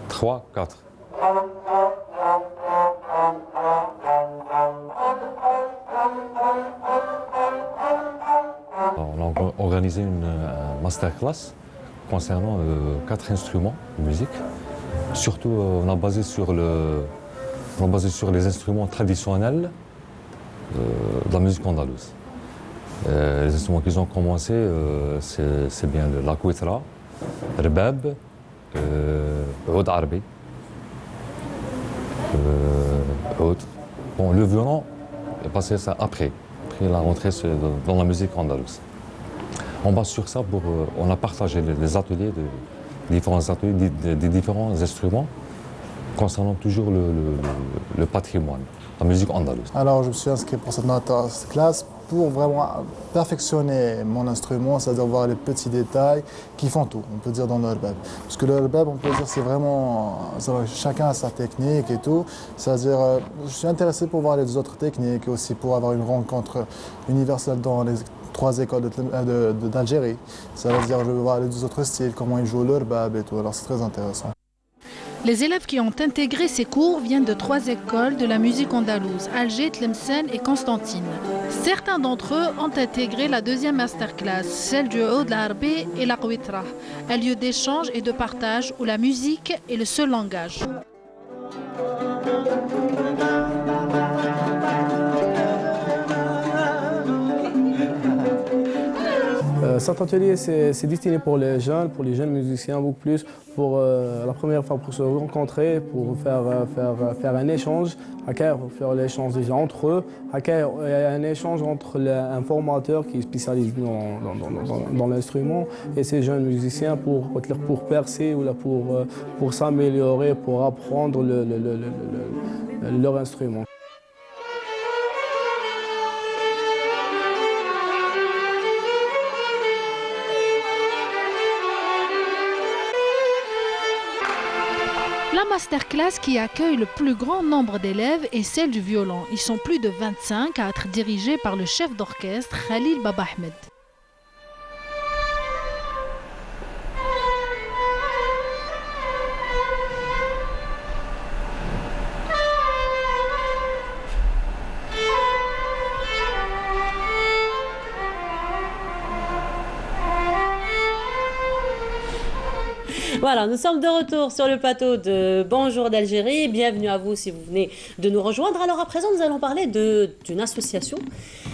3, 4. On a organisé une masterclass concernant 4 instruments de musique. Surtout, on a basé sur les instruments traditionnels de la musique andalouse. Les instruments qu'ils ont commencé, c'est bien la kouitra, rbab, oud arabi, oud. Bon, le violon est passé ça après la rentrée dans la musique andalouse. On base sur ça on a partagé les ateliers, des différents instruments concernant toujours le patrimoine, la musique andalouse. Alors je me suis inscrit pour cette masterclass pour vraiment perfectionner mon instrument, c'est-à-dire voir les petits détails qui font tout, on peut dire dans le rbab. Parce que le rbab, on peut dire c'est vraiment, chacun a sa technique et tout. C'est-à-dire, je suis intéressé pour voir les autres techniques et aussi pour avoir une rencontre universelle dans les 3 écoles d'Algérie. Ça veut dire, je veux voir les autres styles, comment ils jouent le rbab et tout. Alors c'est très intéressant. Les élèves qui ont intégré ces cours viennent de 3 écoles de la musique andalouse, Alger, Tlemcen et Constantine. Certains d'entre eux ont intégré la 2e masterclass, celle du oud arabi et la kouitra, un lieu d'échange et de partage où la musique est le seul langage. Cet atelier, c'est destiné pour les jeunes musiciens, beaucoup plus, pour la première fois pour se rencontrer, pour faire un échange, pour faire l'échange déjà entre eux, un échange entre un formateur qui est spécialisé dans l'instrument et ces jeunes musiciens pour percer ou pour s'améliorer, pour apprendre leur instrument. La masterclass qui accueille le plus grand nombre d'élèves est celle du violon. Ils sont plus de 25 à être dirigés par le chef d'orchestre Khalil Baba Ahmed. Voilà, nous sommes de retour sur le plateau de Bonjour d'Algérie. Bienvenue à vous si vous venez de nous rejoindre. Alors à présent, nous allons parler d'une association.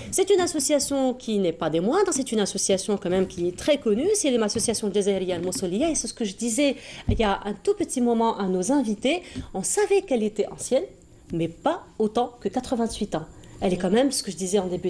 C'est une association qui n'est pas des moindres, c'est une association quand même qui est très connue. C'est l'association Jazairiya Al-Moussolia et c'est ce que je disais il y a un tout petit moment à nos invités. On savait qu'elle était ancienne, mais pas autant que 88 ans. Elle est quand même, ce que je disais en début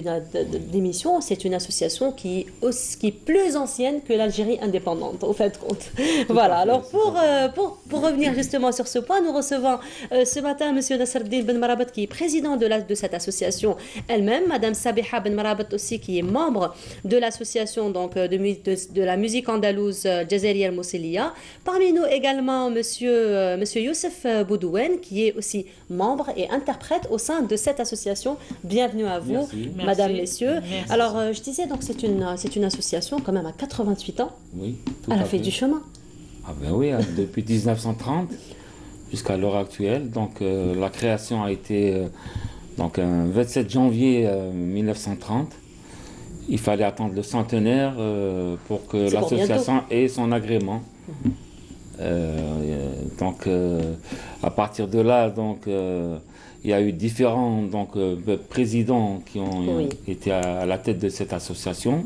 d'émission, c'est une association qui est plus ancienne que l'Algérie indépendante, au fait compte. Voilà, alors pour revenir justement sur ce point, nous recevons ce matin M. Nasreddine Ben Marabat qui est président de cette association elle-même, Mme Sabiha Ben Marabat aussi qui est membre de l'association de la musique andalouse Jazairiya Al-Moussolia. Parmi nous également Monsieur Youssef Boudouen qui est aussi membre et interprète au sein de cette association. Bienvenue à vous, Madame, Messieurs. Merci. Alors, je disais, donc, c'est une association quand même à 88 ans. Oui, tout Elle a fait du chemin. Ah ben oui, depuis 1930 jusqu'à l'heure actuelle. Donc, la création a été un 27 janvier 1930. Il fallait attendre le centenaire pour que l'association ait son agrément. À partir de là, il y a eu différents présidents qui ont été à la tête de cette association.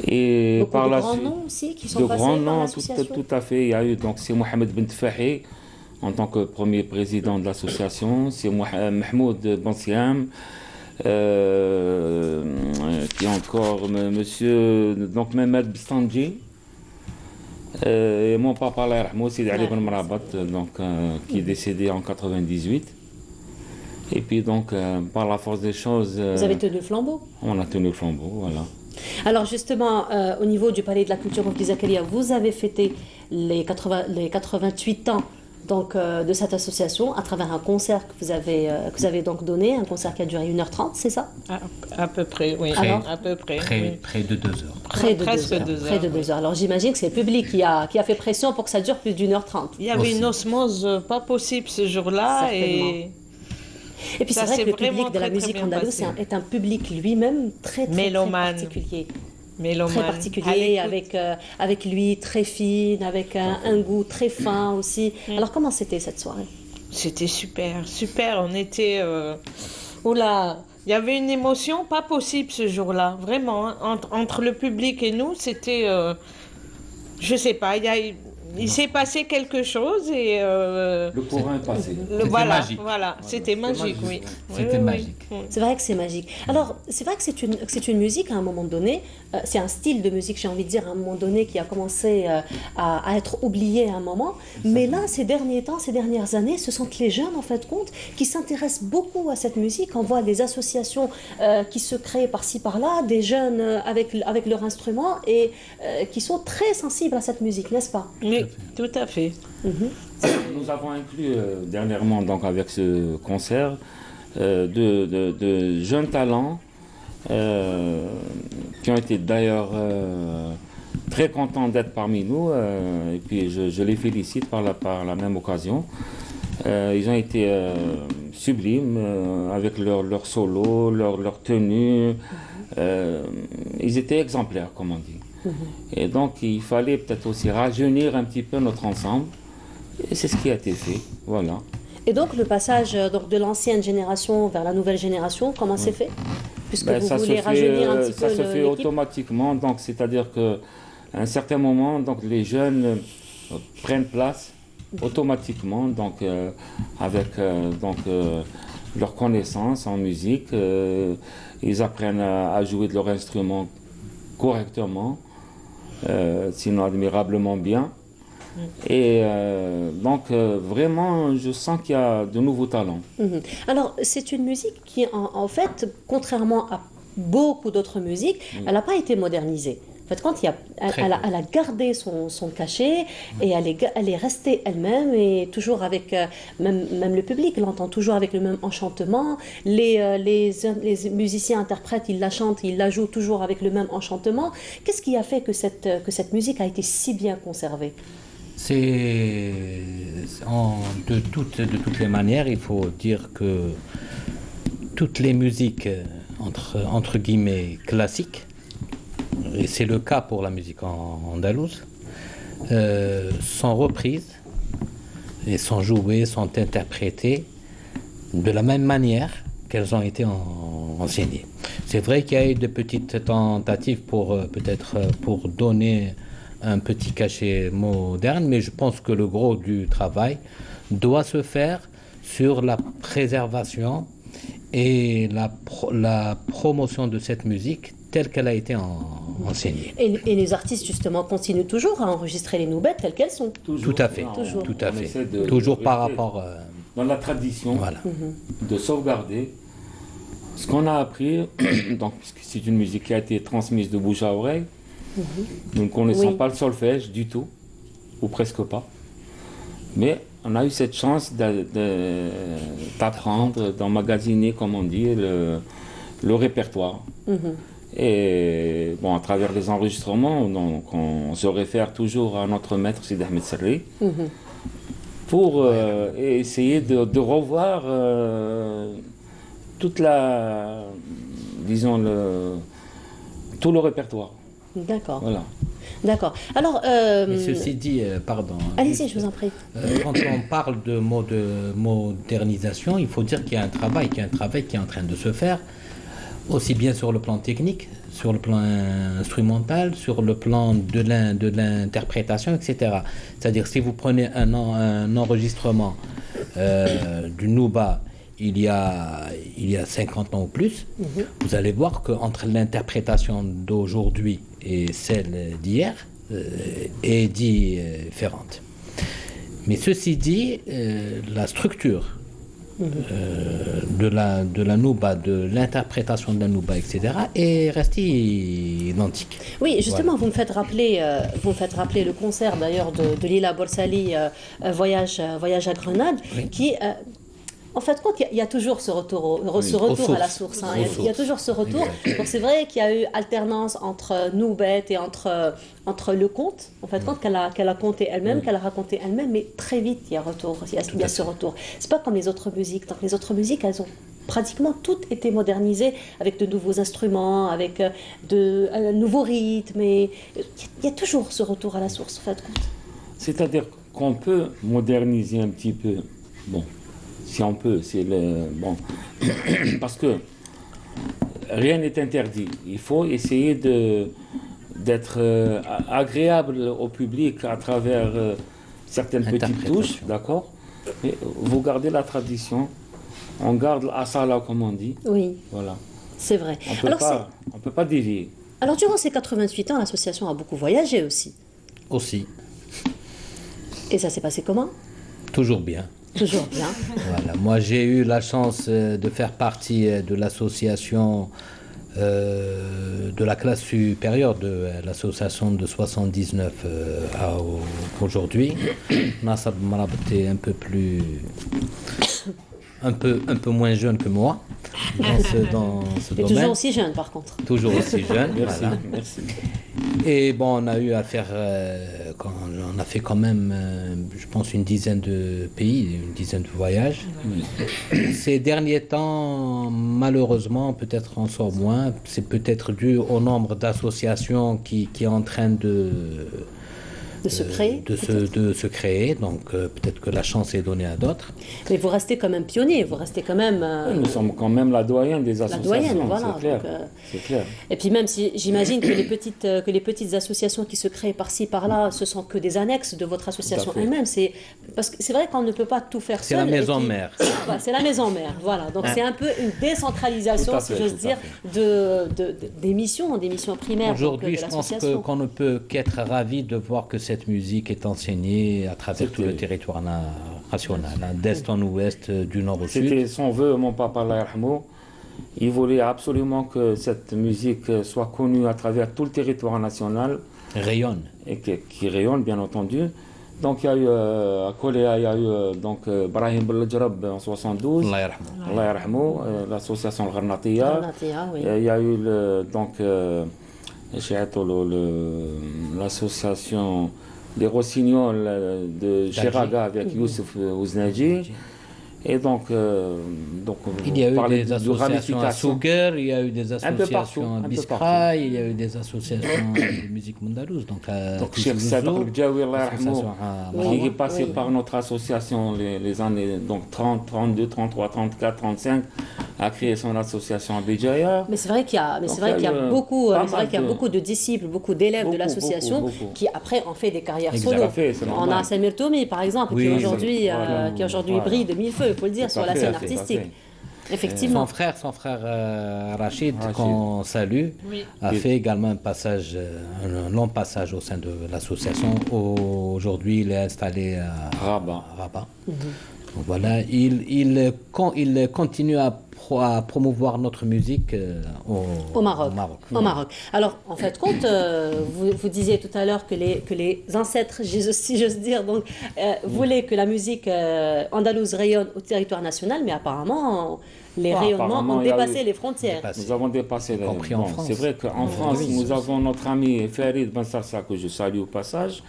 Et beaucoup par de grands noms aussi qui sont passés par l'association. Tout à fait. Il y a eu c'est Mohamed Ben Tfahi en tant que premier président de l'association. C'est Mahmoud Bansiam. Qui est encore monsieur Mehmed Bistandji. Et mon papa, c'est Ali Ben Marabat, qui est décédé en 98. Et puis par la force des choses... Vous avez tenu le flambeau? On a tenu le flambeau, voilà. Alors justement, au niveau du Palais de la Culture Zakaria, vous avez fêté les 88 ans donc, de cette association à travers un concert que vous avez donc donné, un concert qui a duré 1h30, c'est ça? À peu près, oui. Alors, à peu près. Près de 2 heures. Presque 2 heures. Près de 2 heures. Alors j'imagine que c'est le public qui a fait pression pour que ça dure plus d'1h30. Il y avait une osmose pas possible ce jour-là. Et puis c'est ça vrai s'est que le public vraiment de la très, très musique bien andalouse passé. est un public lui-même très Mélomane. particulier. Mélomane. Très particulier, avec lui très fine, avec un goût très fin aussi. Alors comment c'était cette soirée? C'était super, super. On était... Oula, il y avait une émotion pas possible ce jour-là, vraiment. Hein. Entre le public et nous, c'était... je sais pas, il s'est passé quelque chose et... Le courant est passé. Magique. Voilà, c'était magique, oui. C'était magique. C'est vrai que c'est magique. Alors, c'est vrai que c'est une musique à un moment donné, c'est un style de musique, j'ai envie de dire, à un moment donné, qui a commencé à être oublié à un moment. Mais là, ces derniers temps, ces dernières années, ce sont les jeunes, en fait, compte, qui s'intéressent beaucoup à cette musique. On voit des associations qui se créent par-ci, par-là, des jeunes avec leur instrument et qui sont très sensibles à cette musique, n'est-ce pas? Oui, tout à fait. Nous avons inclus dernièrement, donc, avec ce concert, de jeunes talents qui ont été d'ailleurs très contents d'être parmi nous. Et puis je les félicite par la même occasion. Ils ont été sublimes avec leur solo, leur tenue. Ils étaient exemplaires, comme on dit. Et donc il fallait peut-être aussi rajeunir un petit peu notre ensemble. Et c'est ce qui a été fait. Voilà. Et donc le passage donc, de l'ancienne génération vers la nouvelle génération, comment c'est fait? Puisque vous voulez rajeunir un petit peu ça se fait l'équipe. automatiquement, donc c'est-à-dire qu'à un certain moment, donc les jeunes prennent place automatiquement, donc avec leur connaissance en musique, ils apprennent à jouer de leur instrument correctement, sinon admirablement bien. Et donc vraiment je sens qu'il y a de nouveaux talents. Alors c'est une musique qui en fait, contrairement à beaucoup d'autres musiques, elle n'a pas été modernisée. En fait, quand elle a gardé son cachet et elle est restée elle-même et toujours avec, même le public l'entend toujours avec le même enchantement. Les musiciens interprètes, ils la chantent, ils la jouent toujours avec le même enchantement. Qu'est-ce qui a fait que cette musique a été si bien conservée? De toutes les manières, il faut dire que toutes les musiques entre guillemets classiques, et c'est le cas pour la musique andalouse, sont reprises et sont jouées, sont interprétées de la même manière qu'elles ont été enseignées. C'est vrai qu'il y a eu de petites tentatives pour donner un petit cachet moderne, mais je pense que le gros du travail doit se faire sur la préservation et la promotion de cette musique telle qu'elle a été enseignée. Et les artistes, justement, continuent toujours à enregistrer les noubettes telles qu'elles sont. Toujours, tout à fait, toujours. Tout à fait. Toujours par rapport... dans la tradition, voilà. De sauvegarder ce qu'on a appris, donc, puisque c'est une musique qui a été transmise de bouche à oreille. Nous ne connaissons pas le solfège du tout, ou presque pas. Mais on a eu cette chance d'apprendre, d'emmagasiner, comme on dit, le répertoire. Et bon, à travers les enregistrements, donc, on se réfère toujours à notre maître Sidi Ahmed Serri pour essayer de revoir toute tout le répertoire. D'accord. Voilà. D'accord. Alors, mais ceci dit, pardon. Allez-y, je vous en prie. Quand on parle de modernisation, il faut dire qu'il y a un travail qui est en train de se faire, aussi bien sur le plan technique, sur le plan instrumental, sur le plan de l'interprétation, etc. C'est-à-dire, si vous prenez un enregistrement du Nouba il y a 50 ans ou plus, vous allez voir qu'entre l'interprétation d'aujourd'hui et celle d'hier est différente. Mais ceci dit, la structure de la nouba, de l'interprétation de la nouba, etc., est resté identique. Oui, justement, Voilà. vous me faites rappeler le concert d'ailleurs de Lila Borsali, Voyage à Grenade, Oui. qui, en fait, compte, il y a toujours ce retour, ce aux retour à la sources. source. Hein. Aux Il y a toujours ce retour. Exactement. Donc c'est vrai qu'il y a eu alternance entre nous bêtes et entre le conte, en fait, compte qu'elle a conté elle-même, qu'elle a raconté elle-même, mais très vite il y a retour, il y a ce retour. C'est pas comme les autres musiques. Donc les autres musiques, elles ont pratiquement toutes été modernisées avec de nouveaux instruments, avec un nouveau rythme. Et il y a toujours ce retour à la source, en fait, compte. C'est-à-dire qu'on peut moderniser un petit peu. Bon, si on peut, c'est le. Bon. Parce que rien n'est interdit. Il faut essayer d'être agréable au public à travers certaines petites touches, d'accord? Mais vous gardez la tradition, on garde l'asala, comme on dit. Oui, Voilà. c'est vrai. On peut pas dévier. Alors, durant ces 88 ans, l'association a beaucoup voyagé aussi. Aussi, Et ça s'est passé comment? toujours bien. Toujours bien. Voilà. Moi, j'ai eu la chance de faire partie de l'association de la classe supérieure de l'association de 79 à aujourd'hui. Nassab Marab était un peu plus... un peu moins jeune que moi dans ce Et domaine. toujours aussi jeune, par contre. Toujours aussi jeune. Merci, Voilà. merci. Et bon, on a eu à faire, on a fait quand même, je pense, une dizaine de pays, une dizaine de voyages. Ces derniers temps, malheureusement, peut-être on sort moins. C'est peut-être dû au nombre d'associations qui est en train de se créer. de se créer. Donc peut-être que la chance est donnée à d'autres. Mais vous restez quand même pionnier, vous restez quand même... Nous sommes quand même la doyenne des la associations. doyenne, voilà. C'est clair. Donc, C'est clair. et puis même si j'imagine que les petites associations qui se créent par-ci, par-là, ce sont que des annexes de votre association Tout à fait. elle-même. Parce que c'est vrai qu'on ne peut pas tout faire C'est seul. la et maison puis- mère. Voilà, c'est la maison mère, voilà. Donc c'est un peu une décentralisation, Tout à si fait, j'ose tout à dire, des missions primaires. Aujourd'hui, donc, je de pense l'association. qu'on ne peut qu'être ravi de voir que cette musique est enseignée à travers tout le C'était- territoire national, hein, d'est en ouest, du nord au sud. C'était son vœu, mon papa, Allah yarhamou. Il voulait absolument que cette musique soit connue à travers tout le territoire national Rayonne. et qui rayonne, bien entendu. Donc il y a eu à Koléa, il y a eu donc Brahim Belajrab en 72, Allah yarhamou. Allah yarhamou, l'association Al-Gharnatiya. Gharnatiya, oui. Il y a eu l'association des Rossignols de Chiraga avec Youssef Ouznaji. Et donc Il y a vous eu parlez des de associations à ramification. Souguer, il y a eu des peu associations partout, à un peu Biskra, partout. il y a eu des associations de musique mandalouse. Donc, Donc Cheikh Sadr Al-Gjawi, Allah yarhamou, qui est passé Oui. par notre association les années donc 30, 32, 33, 34, 35, a créé son association à Béjaïa. Mais c'est vrai qu'il y a, Donc, il y a eu beaucoup, pas c'est vrai mal qu'il y a de- beaucoup de disciples, beaucoup d'élèves de Beaucoup, l'association beaucoup, beaucoup. qui après ont fait des carrières Exact. solo. Tout à fait, c'est On a normal. Samir Toumi par exemple, Oui, qui voilà. aujourd'hui Voilà. brille de mille feux, il faut le dire, Tout sur à la fait, scène tout à artistique. fait. Effectivement. Son frère Rachid, Rachid. qu'on salue, Oui. a Oui. fait également un long passage au sein de l'association. Aujourd'hui, il est installé à Rabat. Rabat. Donc voilà, il continue à promouvoir notre musique Au Maroc. Au Au Maroc. Alors, en fait, compte, vous disiez tout à l'heure que les ancêtres, si j'ose dire, donc, voulaient que la musique andalouse rayonne au territoire national, mais apparemment, les rayonnements apparemment, ont il y a dépassé eu- les frontières. Nous avons dépassé les... compris en France. C'est vrai qu'en France, nous avons notre ami Farid Ben Sarsa, que je salue au passage,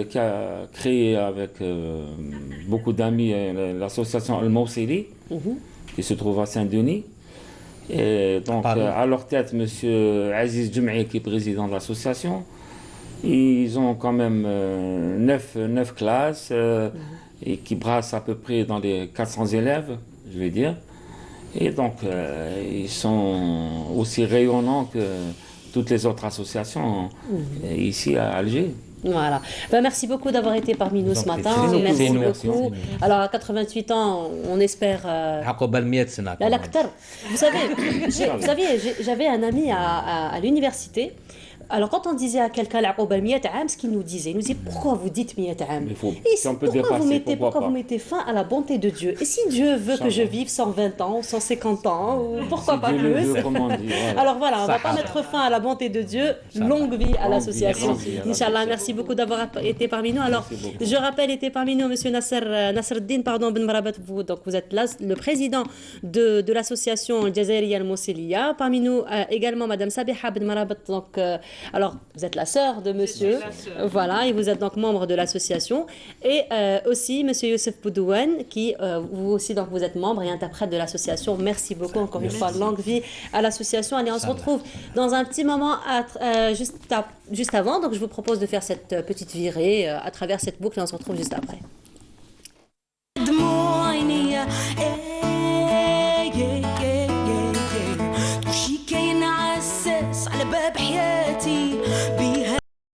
qui a créé avec beaucoup d'amis l'association Al-Mawsili, qui se trouve à Saint-Denis. Et donc, Paris. à leur tête, M. Aziz Djem'i, qui est président de l'association. Ils ont quand même 9 classes et qui brassent à peu près dans les 400 élèves, je vais dire. Et donc, ils sont aussi rayonnants que toutes les autres associations ici à Alger. Voilà. Ben, merci beaucoup d'avoir été parmi nous ce en prie. matin. C'est nous, Merci c'est nous, beaucoup. merci. Alors, à 88 ans, on espère... عقب المئة سنة La lactar. Vous savez, j'avais un ami à l'université Alors, quand on disait à quelqu'un l'aqouba 100 عام, ce qu'il nous disait, il nous disait pourquoi vous dites 100 عام? Si on peut dépasser, pourquoi vous mettez fin à la bonté de Dieu? Et si Dieu veut que je vive 120 ans, 150 ans, ou pourquoi pas plus? Alors voilà, on ne va pas mettre fin à la bonté de Dieu. Longue vie à l'association. Inch'Allah, merci beaucoup d'avoir été parmi nous. Alors, je rappelle, était parmi nous Monsieur Nasreddin Ben Marabat. Donc, vous êtes là, le président de l'association Jazairiya Al-Mousselia. Parmi nous également Madame Sabiha Ben Marabat. Donc, alors, vous êtes la sœur de monsieur, voilà, et vous êtes donc membre de l'association. Et aussi monsieur Youssef Boudouane, qui vous aussi, donc, vous êtes membre et interprète de l'association. Merci beaucoup, encore une fois, longue vie à l'association. Allez, on se retrouve dans un petit moment, juste avant. Donc, je vous propose de faire cette petite virée à travers cette boucle et on se retrouve juste après.